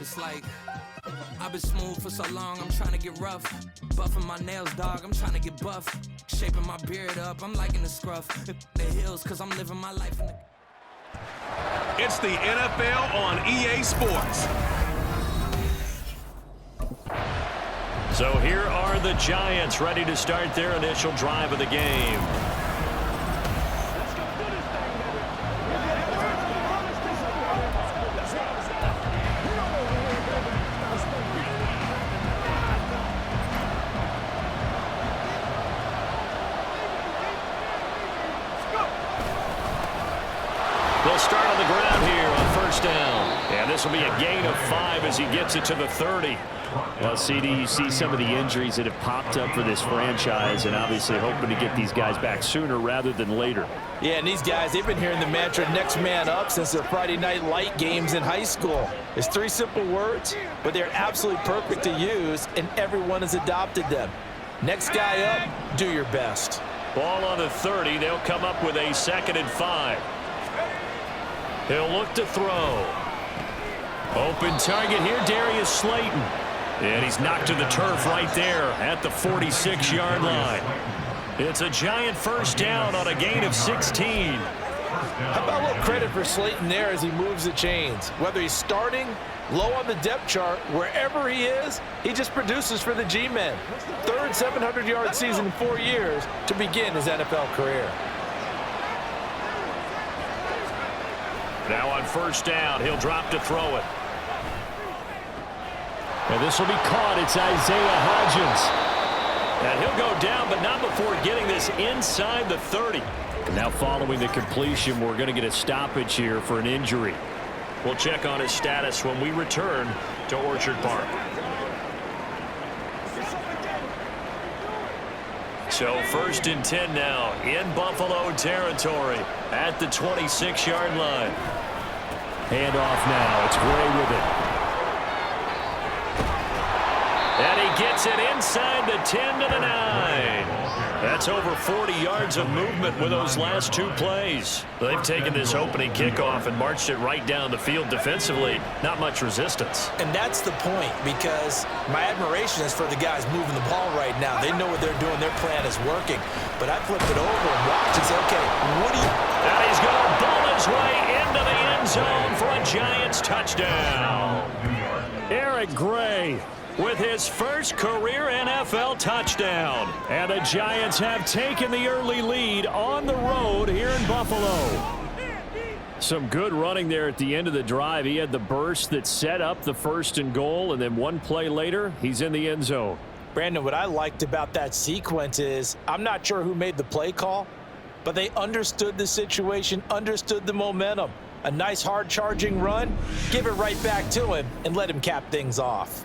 It's like I've been smooth for so long, I'm trying to get rough. Buffing my nails, dog, I'm trying to get buff. Shaping my beard up, I'm liking the scruff. The hills, cause I'm living my life in the... It's the NFL on EA Sports. So here are the Giants ready to start their initial drive of the game. They'll start on the ground here on first down. And this will be a gain of 5 as he gets it to the 30. Well, CD, you see some of the injuries that have popped up for this franchise, and obviously hoping to get these guys back sooner rather than later. Yeah, and these guys, they've been hearing the mantra next man up since their Friday night light games in high school. It's 3 simple words, but they're absolutely perfect to use, and everyone has adopted them. Next guy up, do your best. Ball on the 30. They'll come up with a 2nd and 5. He'll look to throw. Open target here, Darius Slayton. And he's knocked to the turf right there at the 46-yard line. It's a Giant first down on a gain of 16. How about a little credit for Slayton there as he moves the chains? Whether he's starting, low on the depth chart, wherever he is, he just produces for the G-men. 3rd 700-yard season in 4 years to begin his NFL career. Now on first down, he'll drop to throw it. And this will be caught. It's Isaiah Hodgins. And he'll go down, but not before getting this inside the 30. Now following the completion, we're going to get a stoppage here for an injury. We'll check on his status when we return to Orchard Park. So 1st and 10 now in Buffalo territory at the 26-yard line. Handoff now. It's Gray with it. And he gets it inside the 10 to the 9. That's over 40 yards of movement with those last 2 plays. They've taken this opening kickoff and marched it right down the field defensively. Not much resistance. And that's the point, because my admiration is for the guys moving the ball right now. They know what they're doing. Their plan is working. But I flip it over and watch and say, okay, what do you... And he's going to ball his way into the end zone for a Giants touchdown. Eric Gray with his first career NFL touchdown. And the Giants have taken the early lead on the road here in Buffalo. Some good running there at the end of the drive. He had the burst that set up the 1st and goal, and then 1 play later, he's in the end zone. Brandon, what I liked about that sequence is I'm not sure who made the play call, but they understood the situation, understood the momentum. A nice hard-charging run, give it right back to him, and let him cap things off.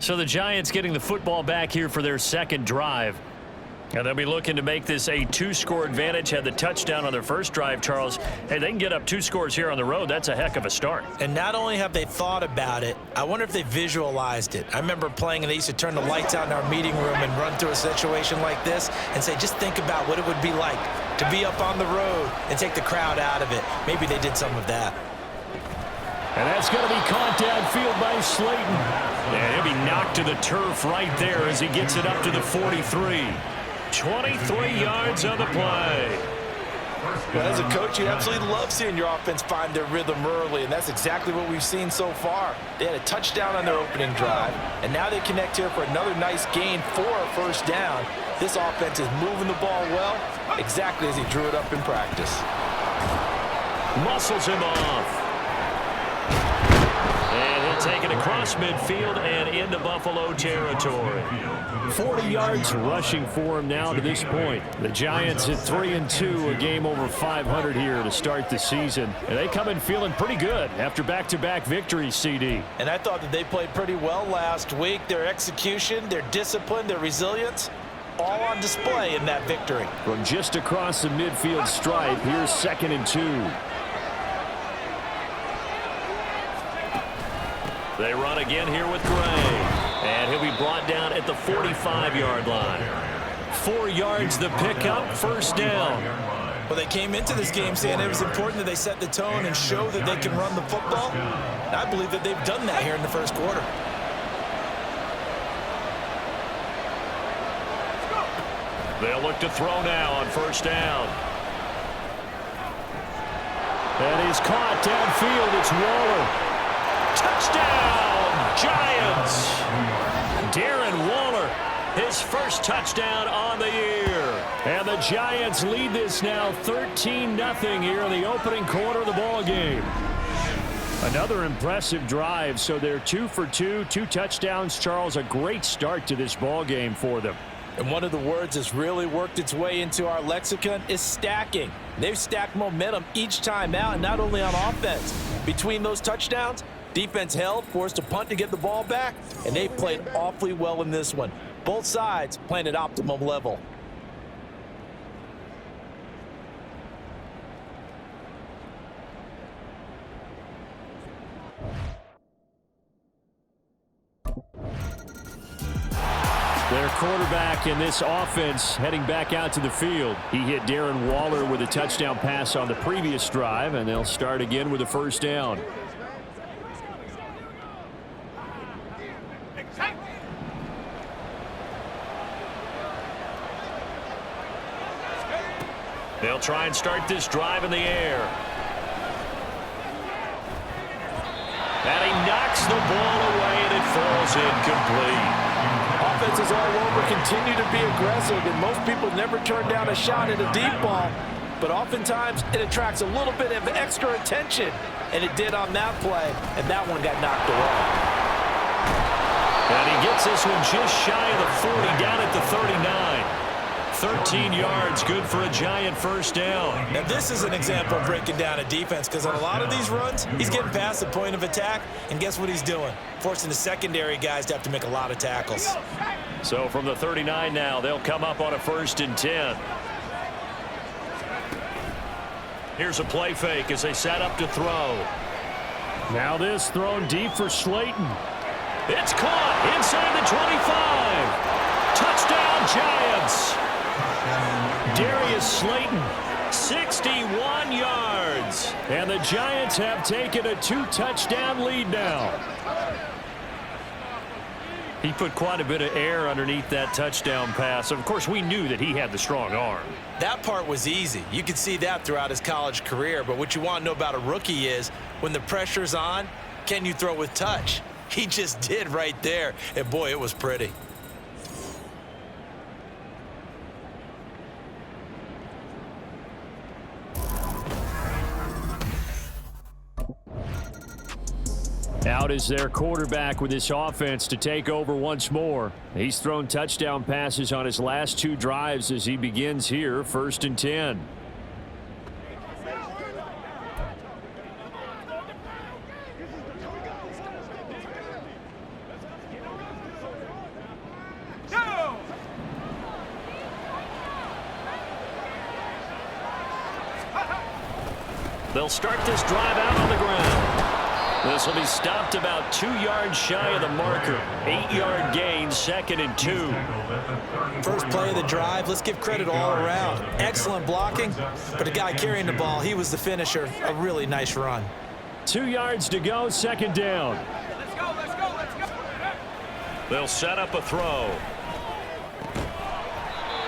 So the Giants getting the football back here for their 2nd drive. And they'll be looking to make this a 2-score advantage. Had the touchdown on their first drive, Charles. Hey, they can get up 2 scores here on the road. That's a heck of a start. And not only have they thought about it, I wonder if they visualized it. I remember playing and they used to turn the lights out in our meeting room and run through a situation like this and say, just think about what it would be like to be up on the road and take the crowd out of it. Maybe they did some of that. And that's going to be caught downfield by Slayton. And he'll be knocked to the turf right there as he gets it up to the 43. 23 yards on the play. Well, as a coach, you absolutely love seeing your offense find their rhythm early, and that's exactly what we've seen so far. They had a touchdown on their opening drive, and now they connect here for another nice gain for a 1st down. This offense is moving the ball well, exactly as he drew it up in practice. Muscles him off. And he'll take it across midfield and into Buffalo territory. 40 yards rushing for him now to this point. The Giants at 3-2, a game over 500 here to start the season. And they come in feeling pretty good after back-to-back victories, CD. And I thought that they played pretty well last week. Their execution, their discipline, their resilience, all on display in that victory. From just across the midfield stripe, here's 2nd and 2. They run again here with Gray. And he'll be brought down at the 45-yard line. 4 yards the pickup, first down. Well, they came into this game saying it was important that they set the tone and show that they can run the football. And I believe that they've done that here in the first quarter. They'll look to throw now on first down. And he's caught downfield. It's Waller. Touchdown, Giants. Darren Waller, his first touchdown on the year. And the Giants lead this now 13-0 here in the opening quarter of the ball game. Another impressive drive, so they're 2 for 2, 2 touchdowns. Charles, a great start to this ball game for them. And one of the words that's really worked its way into our lexicon is stacking. They've stacked momentum each time out, and not only on offense. Between those touchdowns, defense held, forced a punt to get the ball back, and they played awfully well in this one. Both sides playing at optimum level. Their quarterback in this offense heading back out to the field. He hit Darren Waller with a touchdown pass on the previous drive, and they'll start again with a first down. They'll try and start this drive in the air. And he knocks the ball away, and it falls incomplete. Offenses all over continue to be aggressive, and most people never turn down a shot at a deep ball. But oftentimes, it attracts a little bit of extra attention, and it did on that play, and that one got knocked away. And he gets this one just shy of the 40, down at the 39. 13 yards, good for a Giant first down. Now, this is an example of breaking down a defense, because on a lot of these runs, he's getting past the point of attack, and guess what he's doing? Forcing the secondary guys to have to make a lot of tackles. So from the 39 now, they'll come up on a 1st and 10. Here's a play fake as they set up to throw. Now this thrown deep for Slayton. It's caught inside the 25. Touchdown, Giants. Darius Slayton, 61 yards. And the Giants have taken a 2-touchdown lead now. He put quite a bit of air underneath that touchdown pass. Of course, we knew that he had the strong arm. That part was easy. You could see that throughout his college career. But what you want to know about a rookie is when the pressure's on, can you throw with touch? He just did right there. And, boy, it was pretty. Out is their quarterback with this offense to take over once more. He's thrown touchdown passes on his last 2 drives as he begins here, 1st and 10. They'll start this drive out on the ground. This will be stopped about 2 yards shy of the marker. 8-yard gain, 2nd and 2. First play of the drive, let's give credit all around. Excellent blocking, but the guy carrying the ball, he was the finisher. A really nice run. 2 yards to go, 2nd down. Let's go. They'll set up a throw.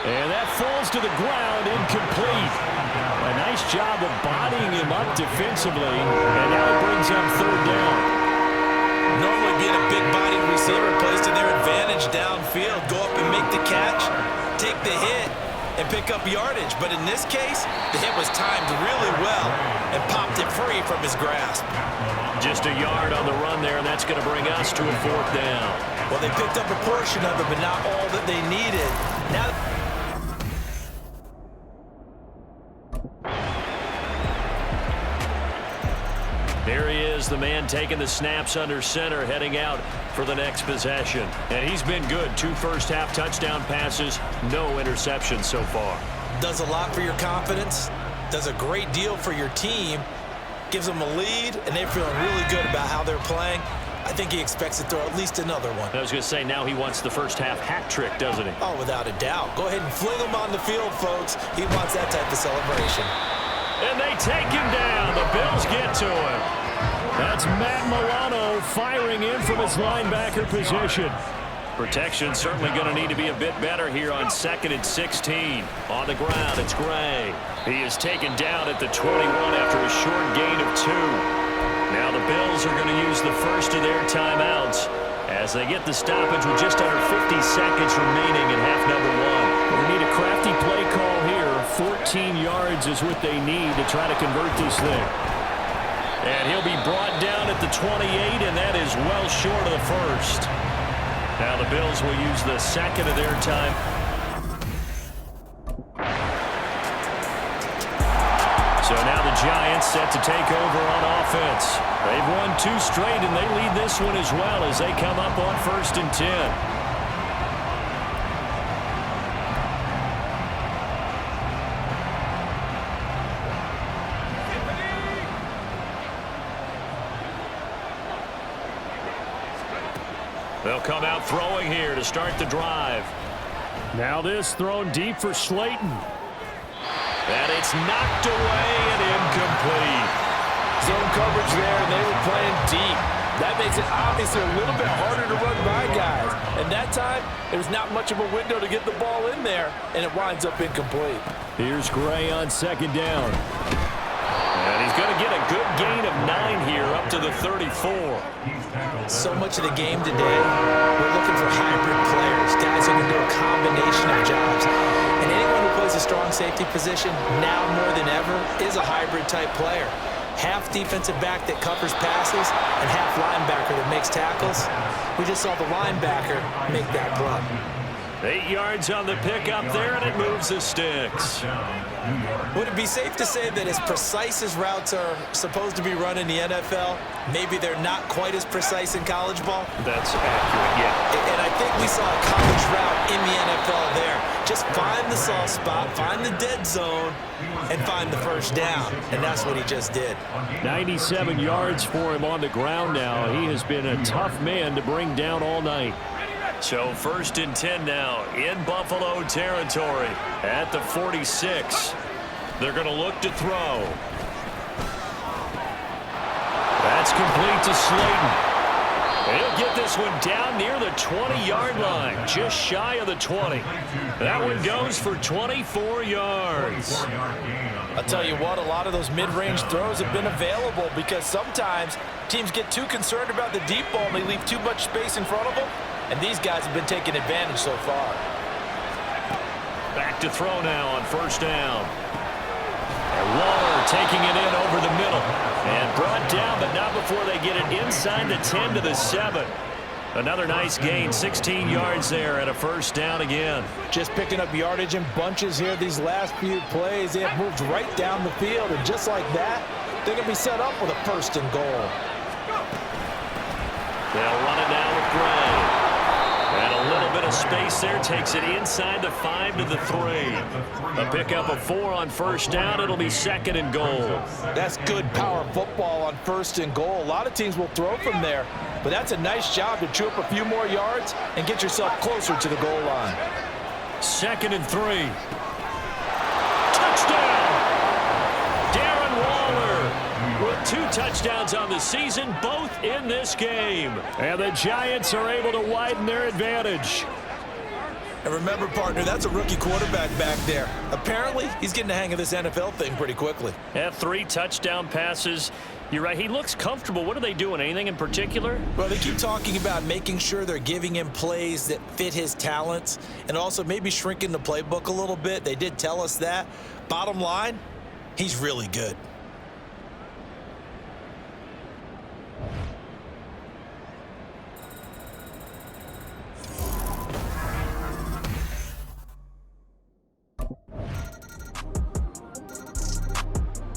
And that falls to the ground, incomplete. A nice job of bodying him up defensively, and now it brings up 3rd down. Normally being a big-bodied receiver plays to their advantage downfield. Go up and make the catch, take the hit, and pick up yardage. But in this case, the hit was timed really well and popped it free from his grasp. Just a yard on the run there, and that's going to bring us to a 4th down. Well, they picked up a portion of it, but not all that they needed. Now, here he is, the man taking the snaps under center, heading out for the next possession. And he's been good. 2 first-half touchdown passes, no interceptions so far. does a lot for your confidence, does a great deal for your team, gives them a lead, and they're feeling really good about how they're playing. I think he expects to throw at least another one. I was going to say, now he wants the first half hat trick, doesn't he? Oh, without a doubt. Go ahead and fling him on the field, folks. He wants that type of celebration. And they take him down. The Bills get to him. That's Matt Milano firing in from his linebacker position. Protection certainly going to need to be a bit better here on 2nd and 16. On the ground, it's Gray. He is taken down at the 21 after a short gain of 2. Now the Bills are going to use the first of their timeouts as they get the stoppage with just under 50 seconds remaining in half number 1. We need a crafty play call here. 14 yards is what they need to try to convert this thing. And he'll be brought down at the 28, and that is well short of the first. Now the Bills will use the second of their time. So now the Giants set to take over on offense. They've won 2 straight, and they lead this one as well as they come up on 1st and 10. They'll come out throwing here to start the drive. Now this thrown deep for Slayton. And it's knocked away and incomplete. Zone coverage there, and they were playing deep. That makes it obviously a little bit harder to run by guys. And that time, there's not much of a window to get the ball in there, and it winds up incomplete. Here's Gray on 2nd down. And he's going to get a good gain of 9 here up to the 34. So much of the game today, we're looking for hybrid players, guys who can do a combination of jobs. And anyone who plays a strong safety position, now more than ever, is a hybrid-type player. Half defensive back that covers passes and half linebacker that makes tackles. We just saw the linebacker make that play. 8 yards on the pickup there, and it moves the sticks. Would it be safe to say that as precise as routes are supposed to be run in the NFL, maybe they're not quite as precise in college ball? That's accurate, yeah. And I think we saw a college route in the NFL there. Just find the soft spot, find the dead zone, and find the first down. And that's what he just did. 97 yards for him on the ground now. He has been a tough man to bring down all night. So 1st and 10 now in Buffalo territory at the 46. They're going to look to throw. That's complete to Slayton. He'll get this one down near the 20-yard line, just shy of the 20. That one goes for 24 yards. I'll tell you what, a lot of those mid-range throws have been available because sometimes teams get too concerned about the deep ball and they leave too much space in front of them. And these guys have been taking advantage so far. Back to throw now on 1st down. And Waller taking it in over the middle. And brought down, but not before they get it inside the 10 to the 7. Another nice gain, 16 yards there, and a 1st down again. Just picking up yardage in bunches here these last few plays. They have moved right down the field, and just like that, they're going to be set up with a 1st and goal. They'll run it now with Gray. And a little bit of space there takes it inside the 5 to the 3. A pickup of 4 on 1st down. It'll be 2nd and goal. That's good power football on 1st and goal. A lot of teams will throw from there, but that's a nice job to chew up a few more yards and get yourself closer to the goal line. 2nd and 3. Touchdown! Darren Waller with 2 touchdowns on the season, both in this game. And the Giants are able to widen their advantage. And remember, partner, that's a rookie quarterback back there. Apparently, he's getting the hang of this NFL thing pretty quickly. Had 3 touchdown passes. You're right, he looks comfortable. What are they doing? Anything in particular? Well, they keep talking about making sure they're giving him plays that fit his talents and also maybe shrinking the playbook a little bit. They did tell us that. Bottom line, he's really good.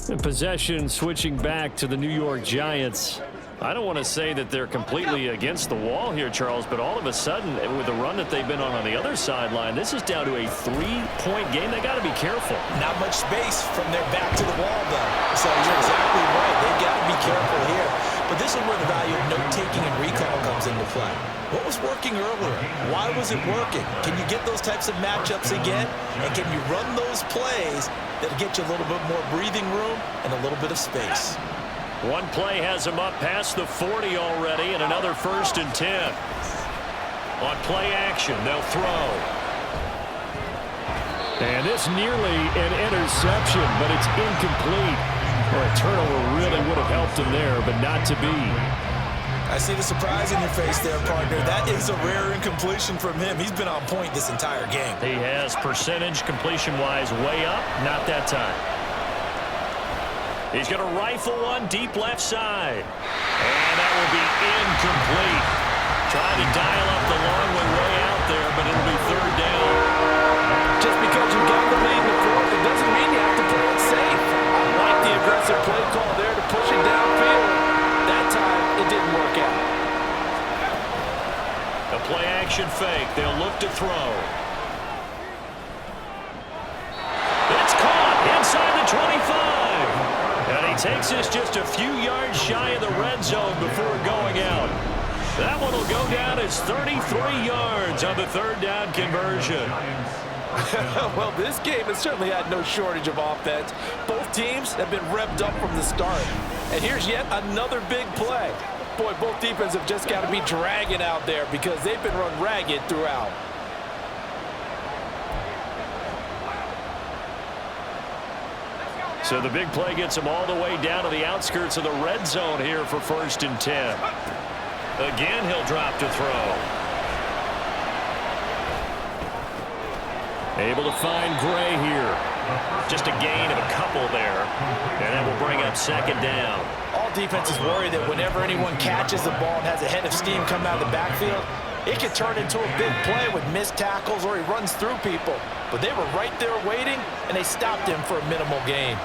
And possession switching back to the New York Giants. I don't want to say that they're completely against the wall here, Charles, but all of a sudden, with the run that they've been on the other sideline, this is down to a 3-point game. They got to be careful. Not much space from their back to the wall, though. So you're exactly right. They've got to be careful here. But this is where the value of note-taking and recall comes into play. What was working earlier? Why was it working? Can you get those types of matchups again? And can you run those plays that get you a little bit more breathing room and a little bit of space? One play has him up past the 40 already, and another 1st and 10. On play action, they'll throw. And this nearly an interception, but it's incomplete. Well, a turnover really would have helped him there, but not to be. I see the surprise in your face there, partner. That is a rare incompletion from him. He's been on point this entire game. He has percentage completion-wise way up, not that time. He's going to rifle one deep left side. And that will be incomplete. Trying to dial up the long way out there, but it'll be 3rd down. Just because you got the lead in the 4th, it doesn't mean you have to play it safe. I like the aggressive play call there to push it downfield. That time, it didn't work out. A play action fake. They'll look to throw. It's caught inside the 25. And he takes us just a few yards shy of the red zone before going out. That one will go down as 33 yards on the 3rd down conversion. Well, this game has certainly had no shortage of offense. Both teams have been revved up from the start. And here's yet another big play. Boy, both defenses have just got to be dragging out there because they've been run ragged throughout. So the big play gets him all the way down to the outskirts of the red zone here for 1st and 10. Again, he'll drop to throw. Able to find Gray here. Just a gain of a couple there. And that will bring up 2nd down. All defenses worry that whenever anyone catches the ball and has a head of steam coming out of the backfield, it can turn into a big play with missed tackles or he runs through people. But they were right there waiting, and they stopped him for a minimal gain.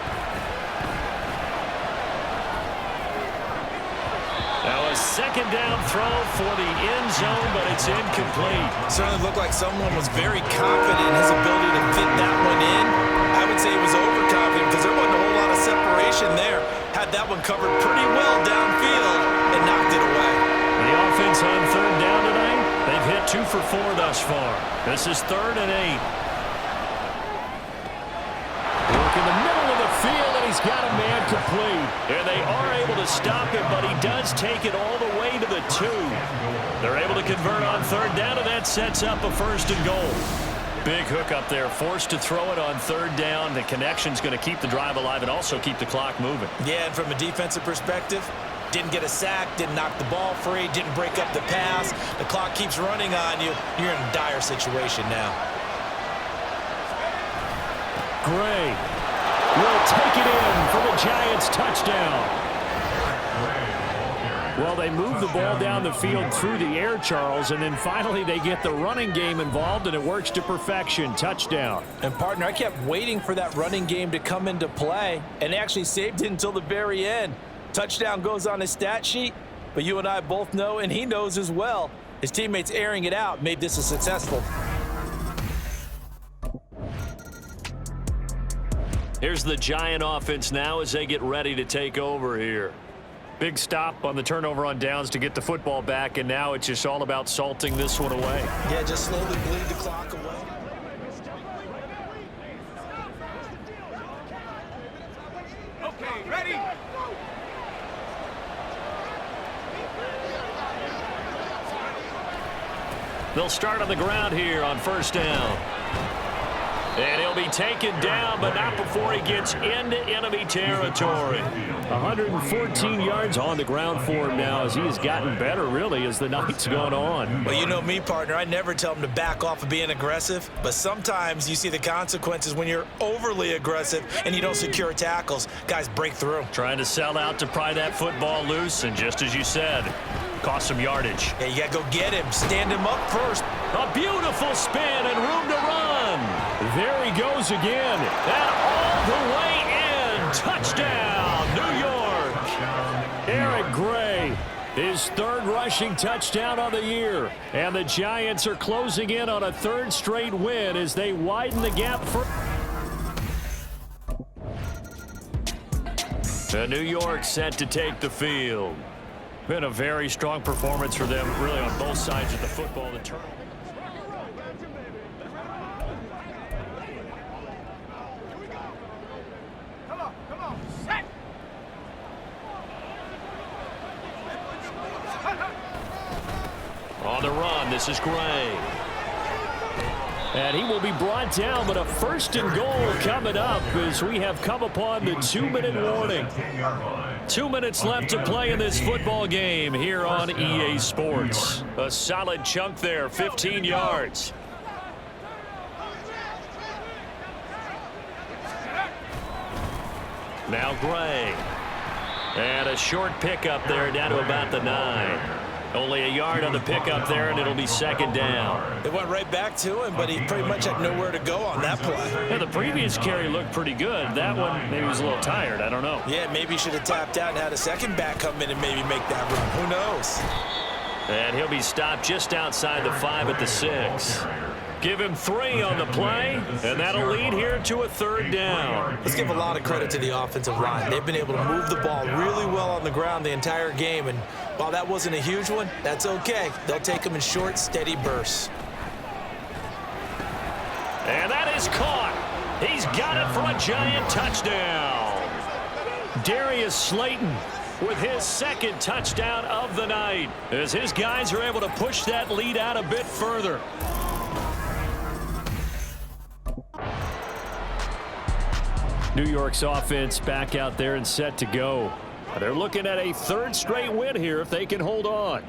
Now a 2nd down throw for the end zone, but it's incomplete. Certainly looked like someone was very confident in his ability to fit that one in. I would say he was overconfident because there wasn't a whole lot of separation there. Had that one covered pretty well downfield and knocked it away. The offense on 3rd down tonight, they've hit 2 for 4 thus far. This is 3rd and 8. Look in the middle of the field, and he's got a man complete. And they are able to stop him, but he does take it all the way to the 2. They're able to convert on 3rd down, and that sets up a 1st and goal. Big hook up there, forced to throw it on 3rd down. The connection's going to keep the drive alive and also keep the clock moving. Yeah, and from a defensive perspective, didn't get a sack, didn't knock the ball free, didn't break up the pass. The clock keeps running on you. You're in a dire situation now. Gray will take it in for the Giants touchdown. Well, they move the ball down the field through the air, Charles, and then finally they get the running game involved, and it works to perfection. Touchdown. And, partner, I kept waiting for that running game to come into play, and actually saved it until the very end. Touchdown goes on his stat sheet, but you and I both know, and he knows as well, his teammates airing it out made this a successful. Here's the Giant offense now as they get ready to take over here. Big stop on the turnover on downs to get the football back, and now it's just all about salting this one away. Yeah, just slowly bleed the clock away. Okay, ready? They'll start on the ground here on 1st down. And he'll be taken down, but not before he gets into enemy territory. 114 yards on the ground for him now as he has gotten better, really, as the night's gone on. Well, you know me, partner. I never tell him to back off of being aggressive, but sometimes you see the consequences when you're overly aggressive and you don't secure tackles. Guys break through. Trying to sell out to pry that football loose, and just as you said, cost some yardage. Yeah, you got to go get him. Stand him up first. A beautiful spin and room to run. There he goes again. And all the way in. Touchdown, New York. Eric Gray, his third rushing touchdown on the year. And the Giants are closing in on a third straight win as they widen the gap for... New York set to take the field. Been a very strong performance for them, really, on both sides of the football. The turnover. Come on, set! On the run, this is Gray. And he will be brought down, but a first and goal coming up as we have come upon the 2-minute warning. 2 minutes left to play in this football game here on EA Sports. A solid chunk there, 15 yards. Now Gray. And a short pickup there down to about the 9. Only a yard on the pickup there, and it'll be second down. They went right back to him, but he pretty much had nowhere to go on that play. Yeah, the previous carry looked pretty good. That one, maybe he was a little tired. I don't know. Yeah, maybe he should have tapped out and had a second back come in and maybe make that run. Who knows? And he'll be stopped just outside the 5 at the 6. Give him 3 on the play, and that'll lead here to a third down. Let's give a lot of credit to the offensive line. They've been able to move the ball really well on the ground the entire game, and while that wasn't a huge one, that's okay. They'll take them in short, steady bursts. And that is caught. He's got it for a Giant touchdown. Darius Slayton with his second touchdown of the night as his guys are able to push that lead out a bit further. New York's offense back out there and set to go. They're looking at a third straight win here if they can hold on.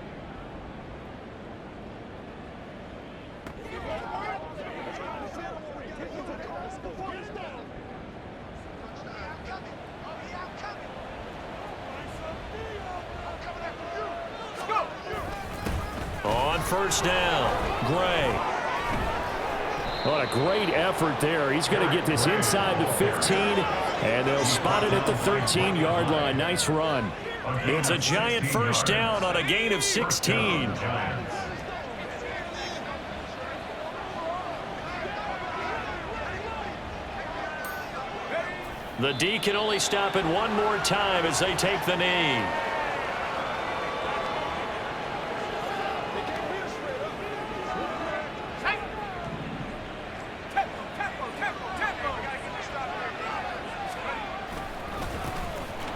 On first down, Gray. What a great effort there. He's going to get this inside the 15, and they'll spot it at the 13-yard line. Nice run. It's a Giant first down on a gain of 16. The D can only stop it one more time as they take the knee.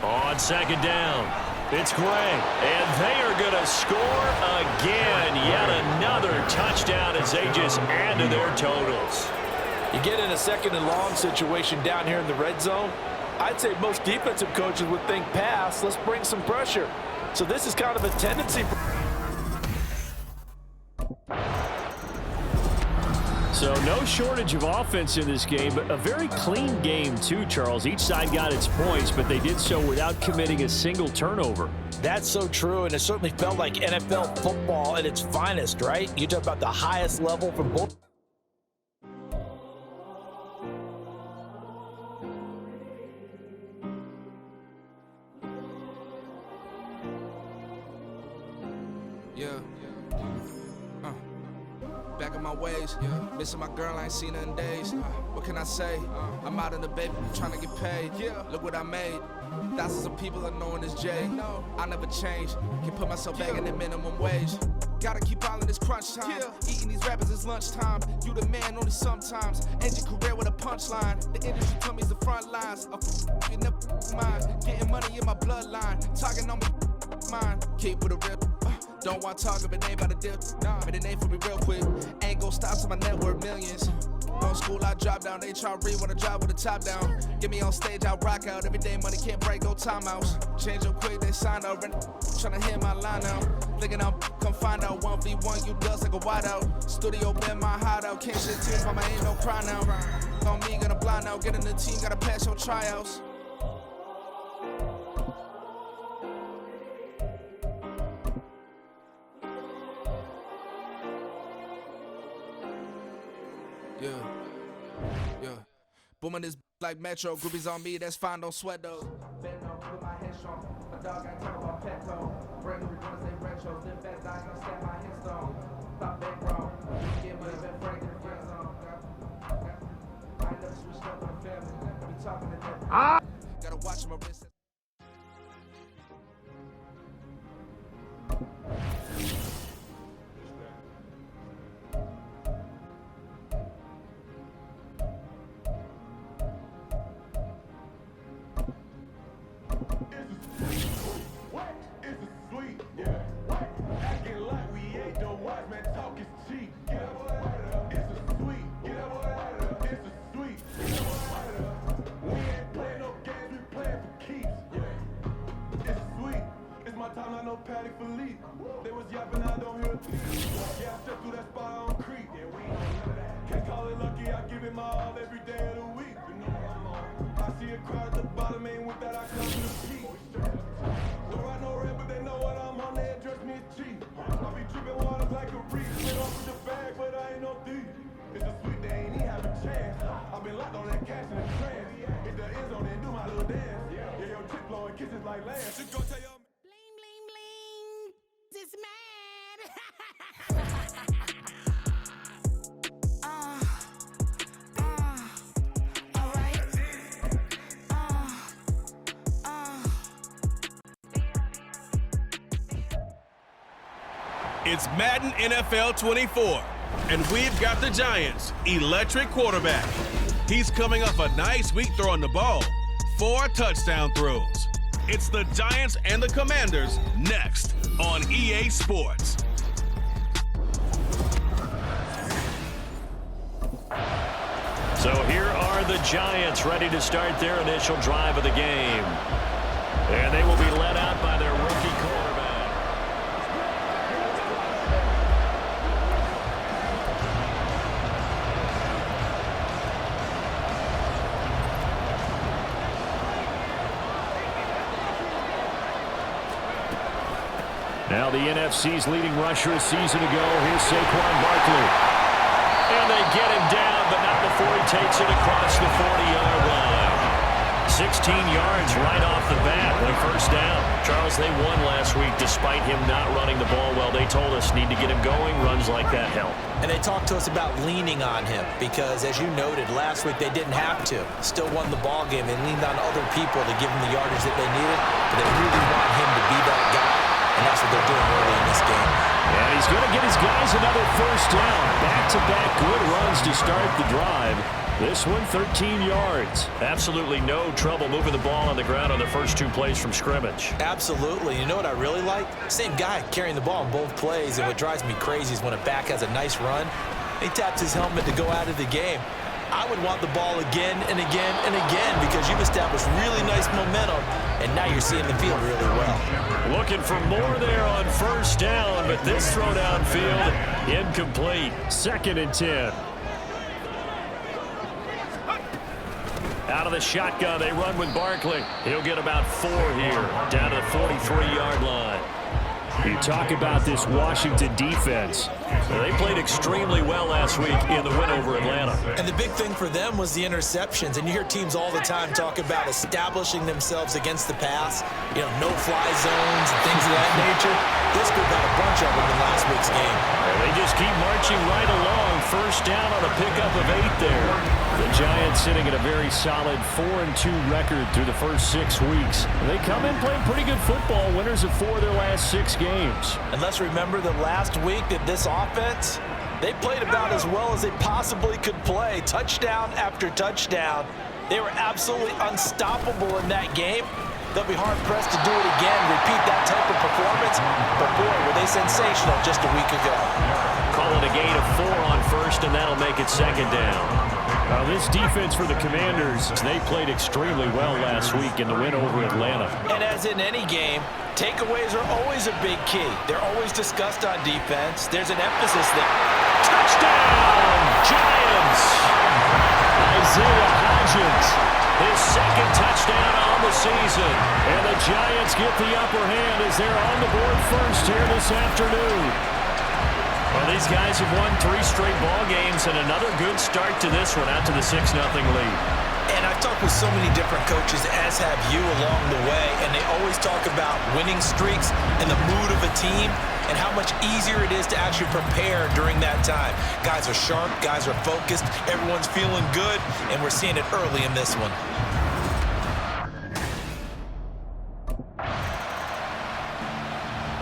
On second down, it's Gray, and they are going to score again. Yet another touchdown as they just add to their totals. You get in a second and long situation down here in the red zone, I'd say most defensive coaches would think pass, let's bring some pressure. So this is kind of a tendency. So no shortage of offense in this game, but a very clean game too, Charles. Each side got its points, but they did so without committing a single turnover. That's so true, and it certainly felt like NFL football at its finest, right? You talk about the highest level from both. Yeah. Back in my ways, missing my girl, I ain't seen her in days. What can I say? I'm out in the baby, trying to get paid. Look what I made. Thousands of people are knowing this Jay. I never change. Can put myself back in the minimum wage. Gotta keep all in this crunch time. Eating these rappers is lunchtime. You the man only sometimes. End your career with a punchline. The industry told me it's the front lines. You never mind. Getting money in my bloodline. Talking on mine. Keep with a real. Don't want to talk if it ain't about the dip. But it ain't for me real quick. Ain't gon' stop till my net worth millions. Go to school, I drop down. They try to read when I drive with the top down. Get me on stage, I rock out. Every day money can't break, go timeouts. Change up quick, they sign up. Tryna hit my line out. Thinking I'm come find out 1v1, you dust like a wideout. Studio been my hideout. Can't shit tears, mama ain't no cry now. On me, gonna blind out. Get in the team, gotta pass your tryouts. Yeah. Booming this like Metro. Groupies on me, that's fine, don't sweat though. My dog ain't talking about Petco. Brand new guns, they retros. Live fast, I ain't gonna stand my headstone. Stop back, bro. Get money, been frank in the friend zone. I ain't never switched up with a family. Be talking to them. Gotta watch my wrist. Paddock for leap. They was yapping, I don't hear a peep. Yeah, I stepped through that spot on creep. Yeah, we ain't none of that. Can't call it lucky, I give it my all every day of the week. You know I'm on. I see a crowd at the bottom, ain't with that, I come to the peak. Don't ride no red, but they know what I'm on, they address me as cheap. I be dripping water like a reef. Spit off with the bag, but I ain't no thief. It's a sweet, they ain't even have a chance. I've been locked on that cash in the trance. Hit the end zone and do my little dance. Yeah, your tip blowing kisses like Lance. Just go tell your this man. All right. It's Madden NFL 24, and we've got the Giants' electric quarterback. He's coming off a nice week throwing the ball. 4 touchdown throws. It's the Giants and the Commanders next on EA Sports. So here are the Giants ready to start their initial drive of the game. And they will be led out by their rookie quarterback. Now the NFC's leading rusher a season ago. Here's Saquon Barkley. And they get him down, but not before he takes it across the 40-yard line. 16 yards right off the bat with a first down. Charles, they won last week despite him not running the ball well. They told us need to get him going. Runs like that help. And they talked to us about leaning on him because, as you noted, last week they didn't have to. Still won the ball game. They leaned on other people to give them the yardage that they needed, but they really want him to be that guy. And that's what they're doing early in this game. And he's going to get his guys another first down. Back-to-back good runs to start the drive. This one, 13 yards. Absolutely no trouble moving the ball on the ground on the first 2 plays from scrimmage. Absolutely. You know what I really like? Same guy carrying the ball in both plays. And what drives me crazy is when a back has a nice run, he taps his helmet to go out of the game. I would want the ball again and again and again because you've established really nice momentum, and now you're seeing the field really well. Looking for more there on first down, but this throw downfield incomplete. 2nd and 10. Out of the shotgun, they run with Barkley. He'll get about 4 here, down to the 43-yard line. You talk about this Washington defense. They played extremely well last week in the win over Atlanta. And the big thing for them was the interceptions. And you hear teams all the time talk about establishing themselves against the pass, no-fly zones and things of that nature. This group had a bunch of them in last week's game. And they just keep marching right along. First down on a pickup of 8 there. The Giants sitting at a very solid 4-2 record through the first 6 weeks. They come in playing pretty good football, winners of 4 of their last 6 games. And let's remember that last week that this offense, they played about as well as they possibly could play. Touchdown after touchdown. They were absolutely unstoppable in that game. They'll be hard-pressed to do it again, repeat that type of performance. But boy, were they sensational just a week ago. Call it a gain of 4 on first, and that'll make it 2nd down. Now this defense for the Commanders, they played extremely well last week in the win over Atlanta. And as in any game, takeaways are always a big key. They're always discussed on defense. There's an emphasis there. Touchdown, Giants! Isaiah Hodgins, his 2nd touchdown on the season. And the Giants get the upper hand as they're on the board first here this afternoon. Well, these guys have won 3 straight ball games and another good start to this one out to the 6-0 lead. And I've talked with so many different coaches, as have you along the way, and they always talk about winning streaks and the mood of a team and how much easier it is to actually prepare during that time. Guys are sharp, guys are focused, everyone's feeling good, and we're seeing it early in this one.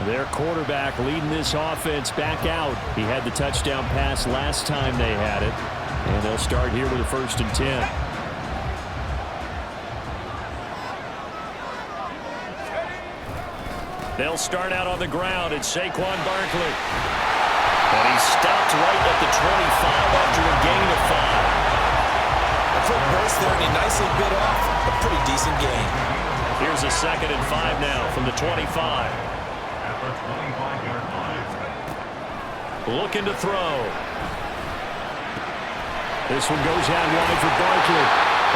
Their quarterback leading this offense back out. He had the touchdown pass last time they had it. And they'll start here with a 1st and 10. They'll start out on the ground. It's Saquon Barkley. And he's stopped right at the 25 after a gain of 5. A quick burst there, and he nicely bit off a pretty decent gain. Here's a 2nd and 5 now from the 25. Looking to throw. This one goes out wide for Barkley.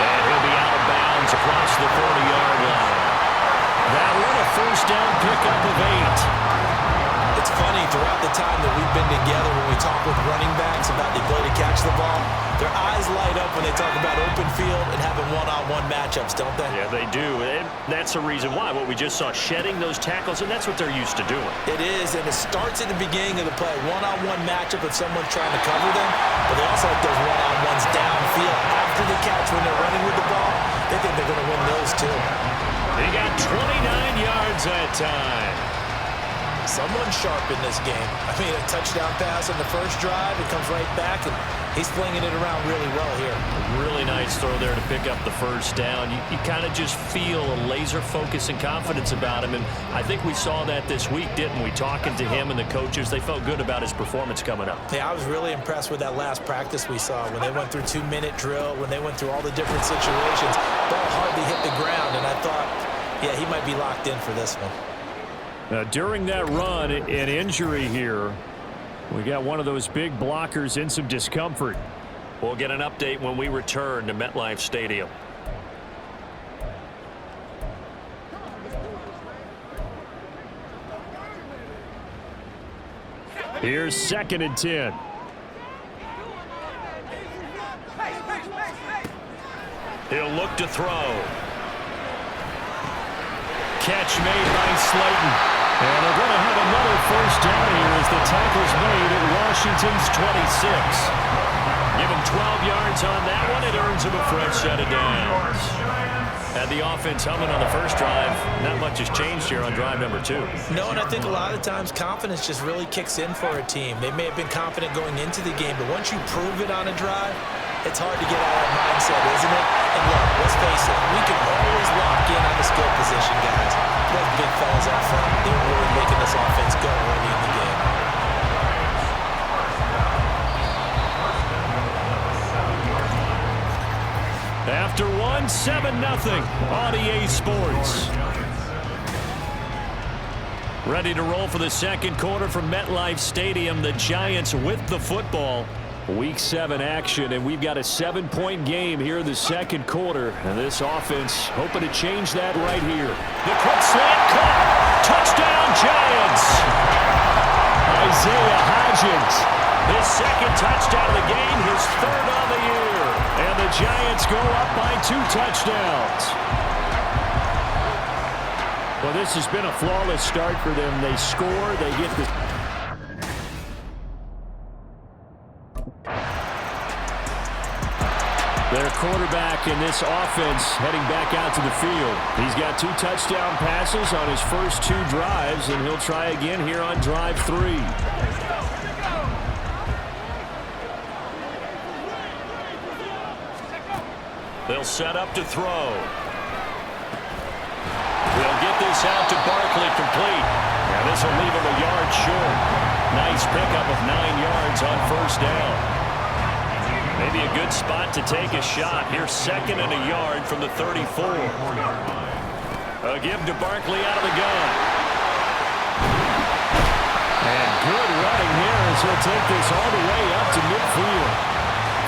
And he'll be out of bounds across the 40-yard line. That one a 1st down pickup of 8. It's funny, throughout the time that we've been together, when we talk with running backs about the ability to catch the ball, their eyes light up when they talk about open field and having one-on-one matchups, don't they? Yeah, they do. And that's the reason why. What we just saw, shedding those tackles, and that's what they're used to doing. It is, and it starts at the beginning of the play. One-on-one matchup if someone's trying to cover them, but they also like those one-on-ones downfield after the catch when they're running with the ball. They think they're going to win those too. They got 29 yards that time. Someone sharp in this game. I mean, a touchdown pass on the first drive. It comes right back, and he's flinging it around really well here. Really nice throw there to pick up the 1st down. You kind of just feel a laser focus and confidence about him, and I think we saw that this week, didn't we? Talking to him and the coaches, they felt good about his performance coming up. Yeah, I was really impressed with that last practice we saw when they went through 2-minute drill, when they went through all the different situations. Ball hardly hit the ground, and I thought, yeah, he might be locked in for this one. Now, during that run, an injury here. We got one of those big blockers in some discomfort. We'll get an update when we return to MetLife Stadium. Here's 2nd and 10. He'll look to throw. Catch made by Slayton. And they're going to have another 1st down here as the tackle's made at Washington's 26. Give him 12 yards on that one. It earns him a fresh set of downs. Had the offense humming on the first drive. Not much has changed here on drive number 2. No, and I think a lot of times confidence just really kicks in for a team. They may have been confident going into the game, but once you prove it on a drive, it's hard to get out of that mindset, isn't it? And look, let's face it, we can always lock in on the skill position, guys. Those big fellas up front, they're really making this offense go early in the game. After one, 7-0 on EA Sports. Ready to roll for the 2nd quarter from MetLife Stadium. The Giants with the football. Week 7 action, and we've got a 7-point game here in the 2nd quarter. And this offense hoping to change that right here. The quick slant caught. Touchdown, Giants. Isaiah Hodgins. His 2nd touchdown of the game, his 3rd on the year. And the Giants go up by 2 touchdowns. Well, this has been a flawless start for them. They score, they get the... Their quarterback in this offense heading back out to the field. He's got 2 touchdown passes on his first 2 drives, and he'll try again here on drive 3. They'll set up to throw. They'll get this out to Barkley complete. Now this will leave him a yard short. Nice pickup of 9 yards on 1st down. Maybe a good spot to take a shot. Here's 2nd and a yard from the 34. A give to Barkley out of the gun. And good running here as he'll take this all the way up to midfield.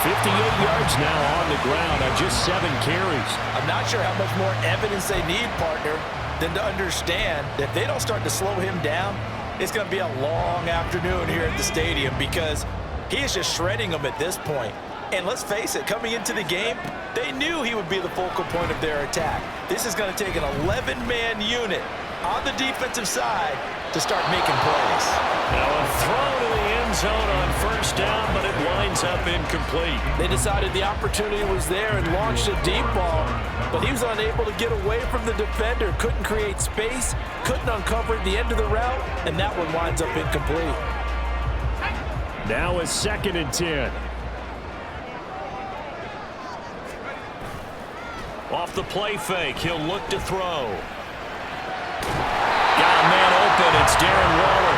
58 yards now on the ground on just 7 carries. I'm not sure how much more evidence they need, partner, than to understand that if they don't start to slow him down, it's going to be a long afternoon here at the stadium because he is just shredding them at this point. And let's face it, coming into the game, they knew he would be the focal point of their attack. This is going to take an 11-man unit on the defensive side to start making plays. Now a throw to the end zone on first down, but it winds up incomplete. They decided the opportunity was there and launched a deep ball, but he was unable to get away from the defender, couldn't create space, couldn't uncover the end of the route, and that one winds up incomplete. Now a 2nd and 10. Off the play fake, he'll look to throw. Got a man open, it's Darren Waller.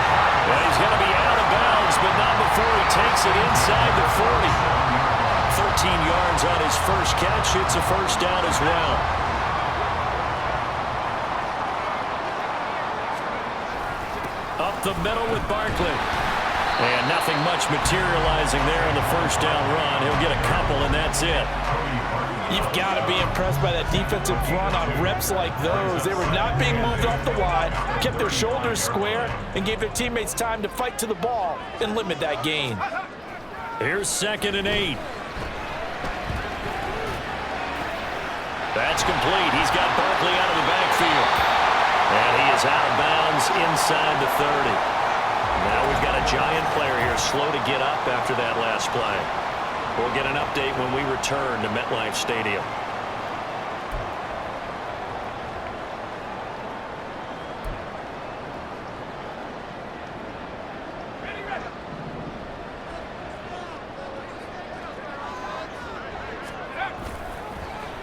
And he's going to be out of bounds, but not before he takes it inside the 40. 13 yards on his first catch. It's a first down as well. Up the middle with Barkley. And nothing much materializing there in the first down run. He'll get a couple, and that's it. You've got to be impressed by that defensive front on reps like those. They were not being moved off the line, kept their shoulders square, and gave their teammates time to fight to the ball and limit that gain. Here's 2nd and 8. That's complete. He's got Barkley out of the backfield. And he is out of bounds inside the 30. Now we've got a Giant player here slow to get up after that last play. We'll get an update when we return to MetLife Stadium.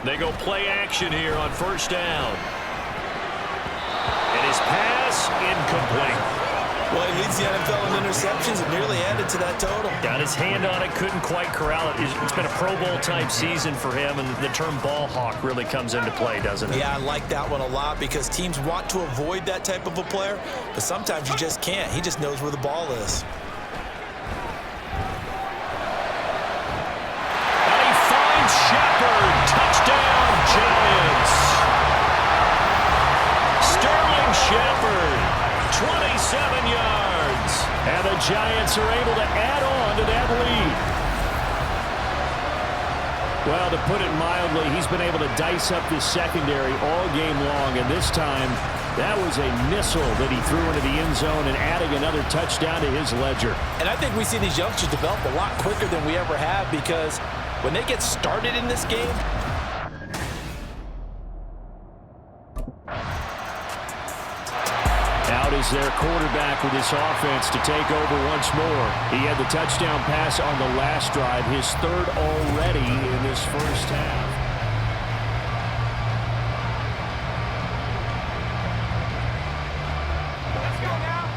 They go play action here on first down. And his pass incomplete. Well, he leads the NFL in interceptions and nearly added to that total. Got his hand on it, couldn't quite corral it. It's been a Pro Bowl-type season for him, and the term ball hawk really comes into play, doesn't it? Yeah, I like that one a lot because teams want to avoid that type of a player, but sometimes you just can't. He just knows where the ball is. And he finds Shepard. Touchdown, Giants. Sterling Shepard. 27 yards. And the Giants are able to add on to that lead. Well, to put it mildly, he's been able to dice up this secondary all game long. And this time, that was a missile that he threw into the end zone and adding another touchdown to his ledger. And I think we see these youngsters develop a lot quicker than we ever have because when they get started in this game, out is their quarterback with his offense to take over once more. He had the touchdown pass on the last drive, his 3rd already in this first half. Let's go now.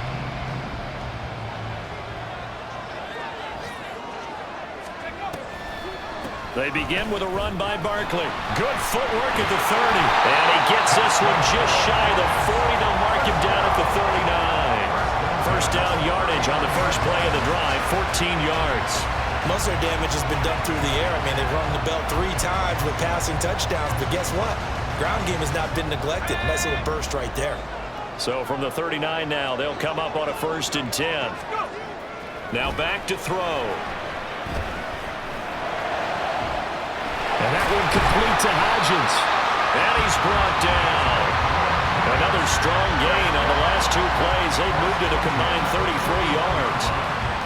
They begin with a run by Barkley. Good footwork at the 30. And he gets this one just shy of the 40. They'll mark him down at the 39. First down yardage on the first play of the drive, 14 yards. most of their damage has been done through the air. I mean, they've rung the bell 3 times with passing touchdowns, but guess what? Ground game has not been neglected. Nice little burst right there. So from the 39 now, they'll come up on a 1st and 10. Now back to throw. And that one complete to Hodgins. And he's brought down. Another strong gain on the last 2 plays. They've moved it a combined 33 yards.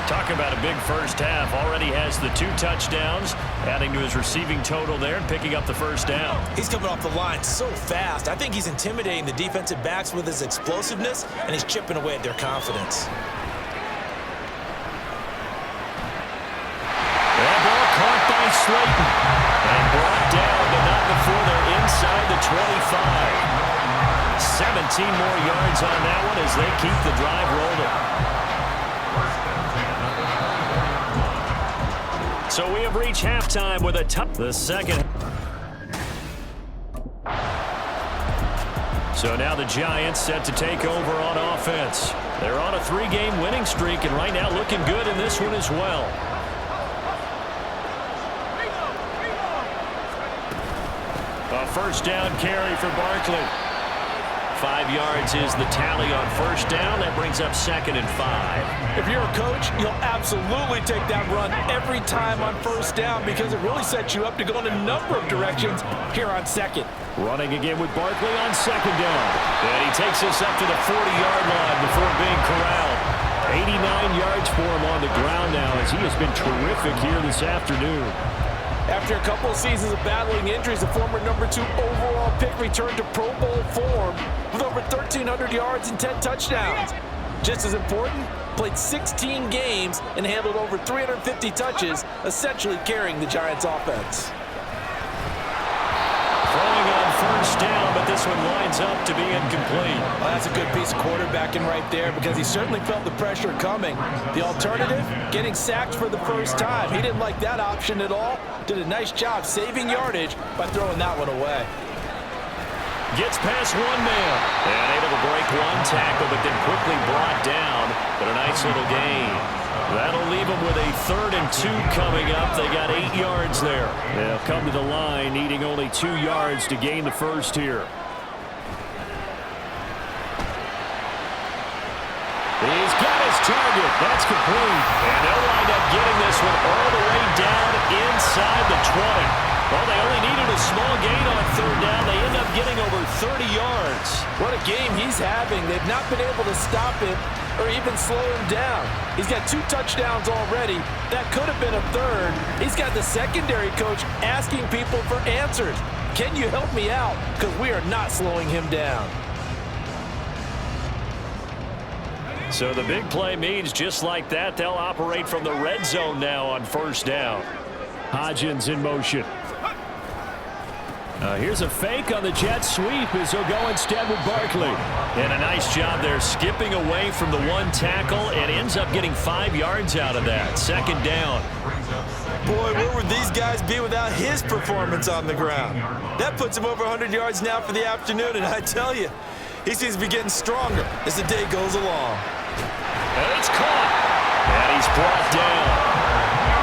Talk about a big first half. Already has the 2 touchdowns, adding to his receiving total there and picking up the first down. He's coming off the line so fast. I think he's intimidating the defensive backs with his explosiveness, and he's chipping away at their confidence. That ball caught by Slayton and brought down, but not before they're inside the 25. 17 more yards on that one as they keep the drive rolling. So we have reached halftime with the second. So now the Giants set to take over on offense. They're on a 3-game winning streak and right now looking good in this one as well. A first down carry for Barkley. 5 yards is the tally on first down. That brings up 2nd and 5. If you're a coach, you'll absolutely take that run every time on first down because it really sets you up to go in a number of directions here on 2nd. Running again with Barkley on 2nd down. And he takes us up to the 40-yard line before being corralled. 89 yards for him on the ground now as he has been terrific here this afternoon. After a couple of seasons of battling injuries, the former number 2 overall pick returned to Pro Bowl form with over 1,300 yards and 10 touchdowns. Just as important, played 16 games and handled over 350 touches, essentially carrying the Giants' offense. Throwing on first down, but this one lines up to be incomplete. Well, that's a good piece of quarterbacking right there because he certainly felt the pressure coming. The alternative, getting sacked for the first time. He didn't like that option at all. Did a nice job saving yardage by throwing that one away. Gets past one man. And able to break one tackle, but then quickly brought down. But a nice little gain. That'll leave them with a 3rd and 2 coming up. They got 8 yards there. They'll come to the line, needing only 2 yards to gain the first here. He's got his target. That's complete. And they'll wind up getting this one all the way down inside the 20. Well, they only needed a small gain on 3rd down. They end up getting over 30 yards. What a game he's having. They've not been able to stop him or even slow him down. He's got 2 touchdowns already. That could have been a 3rd. He's got the secondary coach asking people for answers. Can you help me out? Because we are not slowing him down. So the big play means just like that, they'll operate from the red zone now on first down. Hodgins in motion. Here's a fake on the jet sweep as he'll go instead with Barkley. And a nice job there skipping away from the one tackle and ends up getting 5 yards out of that. 2nd down. Boy, where would these guys be without his performance on the ground? That puts him over 100 yards now for the afternoon, and I tell you, he seems to be getting stronger as the day goes along. And it's caught. And he's brought down.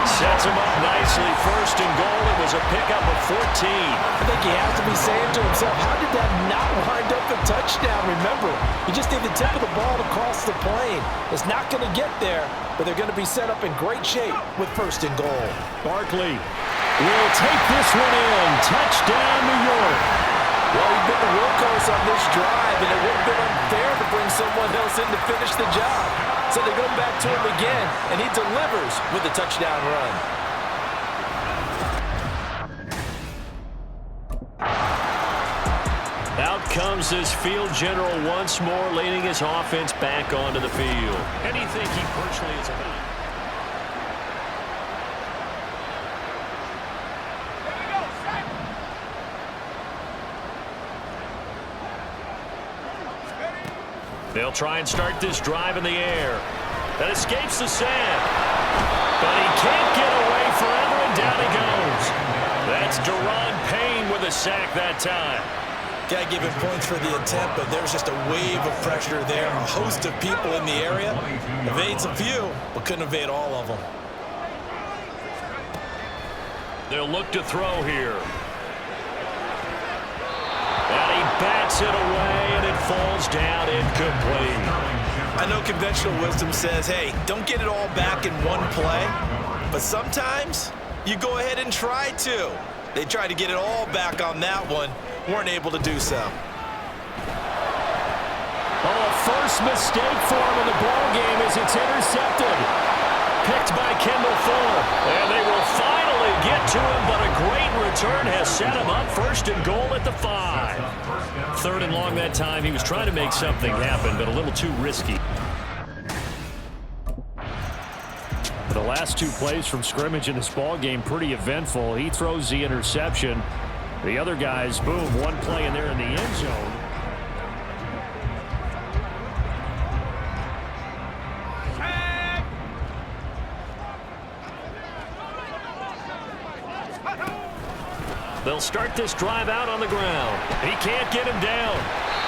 Sets him up nicely. 1st and goal. It was a pickup of 14. I think he has to be saying to himself, how did that not wind up a touchdown? Remember, you just need the tip of the ball to cross the plane. It's not going to get there, but they're going to be set up in great shape with 1st and goal. Barkley will take this one in. Touchdown, New York. Well, he's been the workhorse on this drive, and it would have been unfair to bring someone else in to finish the job. So they go back to him again, and he delivers with a touchdown run. Out comes this field general once more, leading his offense back onto the field. And you think he personally is about. They'll try and start this drive in the air. That escapes the sack. But he can't get away forever, and down he goes. That's Deron Payne with a sack that time. Got to give him points for the attempt, but there's just a wave of pressure there. A host of people in the area. Evades a few, but couldn't evade all of them. They'll look to throw here. And he bats it away, and it falls down incomplete. I know conventional wisdom says, hey, don't get it all back in one play. But sometimes you go ahead and try to. They tried to get it all back on that one. Weren't able to do so. Oh, a first mistake for him in the ball game as it's intercepted. Picked by Kendall Fuller. And they will finally get to him, but a great return has set him up. 1st and goal at the 5. 3rd and long that time. He was trying to make something happen, but a little too risky. The last 2 plays from scrimmage in this ball game, pretty eventful. He throws the interception. The other guys, boom, one play in there in the end zone. They'll start this drive out on the ground. He can't get him down.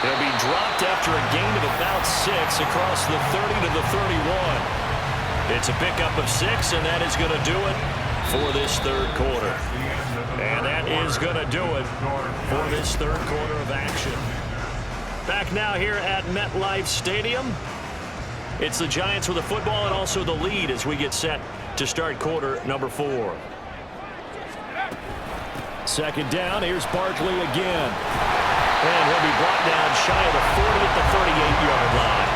He'll be dropped after a gain of about 6 across the 30 to the 31. It's a pickup of 6, and that is going to do it for this 3rd quarter. And that is going to do it for this 3rd quarter of action. Back now here at MetLife Stadium. It's the Giants with the football and also the lead as we get set to start quarter number 4. Second down, here's Barkley again. And he'll be brought down shy of the 40 at the 38-yard line.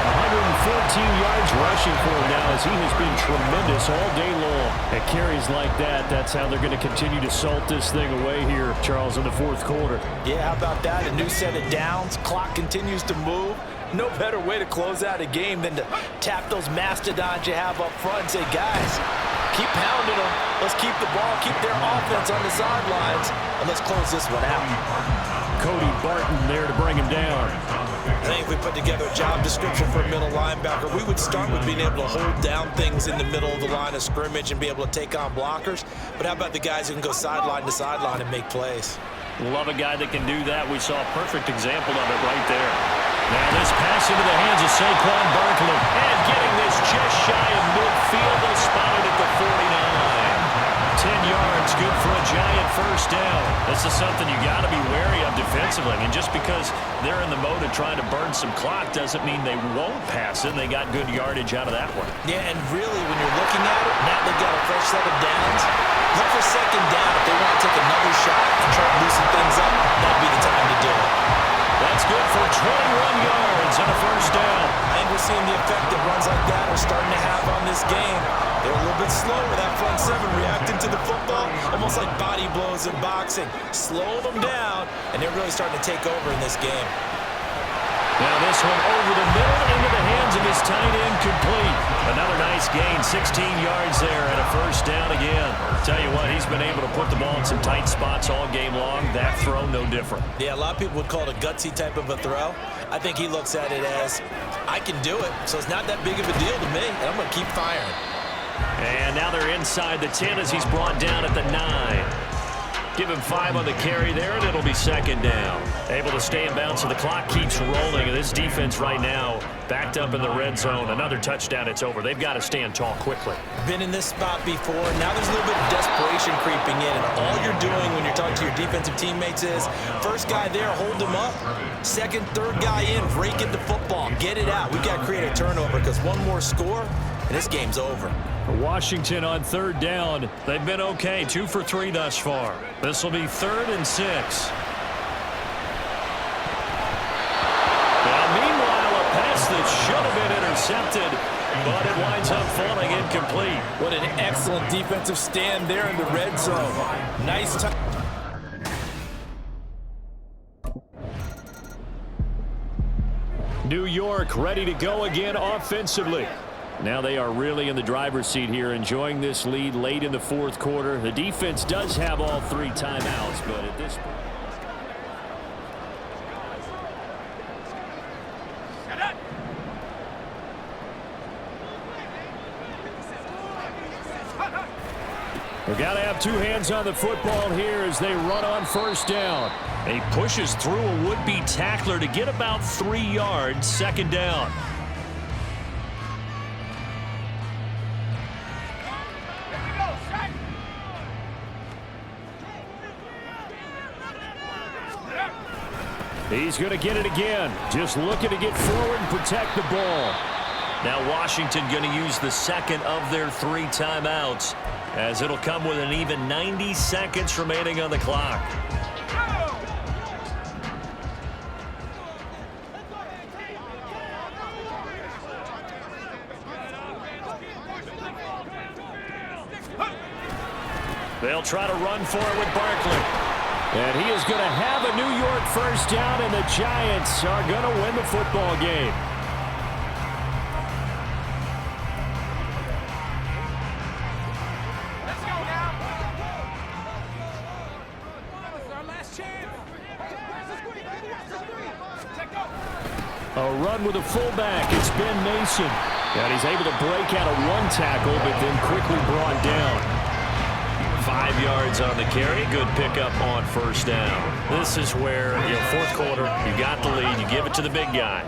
114 yards rushing for him now as he has been tremendous all day long. At carries like that, that's how they're going to continue to salt this thing away here, Charles, in the fourth quarter. Yeah, how about that? A new set of downs. Clock continues to move. No better way to close out a game than to tap those mastodons you have up front and say, guys, keep pounding them. Let's keep the ball, keep their offense on the sidelines, and let's close this one out. Cody Barton there to bring him down. I think if we put together a job description for a middle linebacker, we would start with being able to hold down things in the middle of the line of scrimmage and be able to take on blockers. But how about the guys who can go sideline to sideline and make plays? Love a guy that can do that. We saw a perfect example of it right there. Now this pass into the hands of Saquon Barkley. And getting this just shy of midfield. They'll spot it at the 49. 10 yards, good for a Giant first down. This is something you got to be wary of defensively. And just because they're in the mode of trying to burn some clock doesn't mean they won't pass it. They got good yardage out of that one. Yeah, and really, when you're looking at it, now they've got a fresh set of downs. Look for second down. If they want to take another shot and try to loosen things up, that'd be the time to do it. That's good for 21 yards and a first down. And we're seeing the effect that runs like that are starting to have on this game. They're a little bit slow with that front seven reacting to the football, almost like body blows in boxing. Slow them down, and they're really starting to take over in this game. Now this one over the middle into the hands of his tight end, complete. Another nice gain, 16 yards there and a first down again. Tell you what, he's been able to put the ball in some tight spots all game long. That throw, no different. Yeah, a lot of people would call it a gutsy type of a throw. I think he looks at it as, I can do it, so it's not that big of a deal to me, and I'm going to keep firing. And now they're inside the 10 as he's brought down at the 9. Give him 5 on the carry there, and it'll be second down. Able to stay in bounds, so the clock keeps rolling. And this defense right now backed up in the red zone. Another touchdown, it's over. They've got to stand tall quickly. Been in this spot before. Now there's a little bit of desperation creeping in. And all you're doing when you're talking to your defensive teammates is, first guy there, hold him up. Second, third guy in, break in the football. Get it out. We've got to create a turnover because one more score, and this game's over. Washington on third down. They've been okay, 2 for 3 thus far. This will be 3rd and 6. Now, meanwhile, a pass that should have been intercepted, but it winds up falling incomplete. What an excellent defensive stand there in the red zone. Nice time. New York ready to go again offensively. Now they are really in the driver's seat here, enjoying this lead late in the fourth quarter. The defense does have all 3 timeouts, but at this point... We've got to have 2 hands on the football here as they run on first down. He pushes through a would-be tackler to get about 3 yards, second down. He's going to get it again. Just looking to get forward and protect the ball. Now Washington going to use the second of their 3 timeouts, as it'll come with an even 90 seconds remaining on the clock. They'll try to run for it with Barkley. And he is going to have a New York first down, and the Giants are going to win the football game. Let's go now. It's our last chance. A run with a fullback. It's Ben Mason. And he's able to break out of 1 tackle, but then quickly brought down. 5 yards on the carry. Good pickup on first down. This is where, fourth quarter, you got the lead. You give it to the big guy.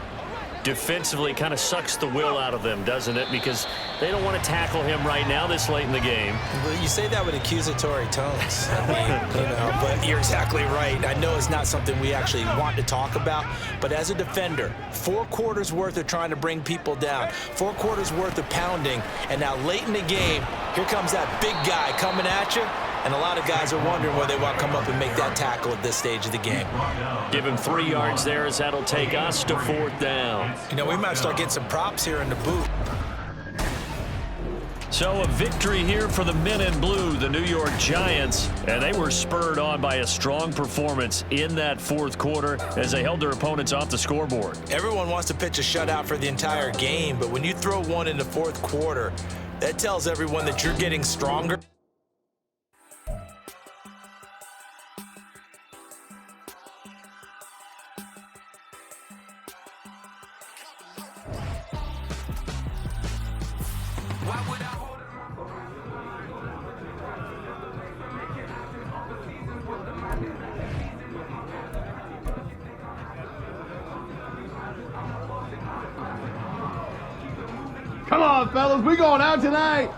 defensively kind of sucks the will out of them, doesn't it? Because they don't want to tackle him right now this late in the game. Well, you say that with accusatory tones. I mean, but you're exactly right. I know it's not something we actually want to talk about, but as a defender, 4 quarters worth of trying to bring people down, 4 quarters worth of pounding, and now late in the game, here comes that big guy coming at you, and a lot of guys are wondering whether they want to come up and make that tackle at this stage of the game. Give him 3 yards there as that'll take us to 4th down. You know, we might start getting some props here in the booth. So a victory here for the men in blue, the New York Giants, and they were spurred on by a strong performance in that 4th quarter as they held their opponents off the scoreboard. Everyone wants to pitch a shutout for the entire game, but when you throw one in the 4th quarter, that tells everyone that you're getting stronger. Come on, fellas, we going out tonight.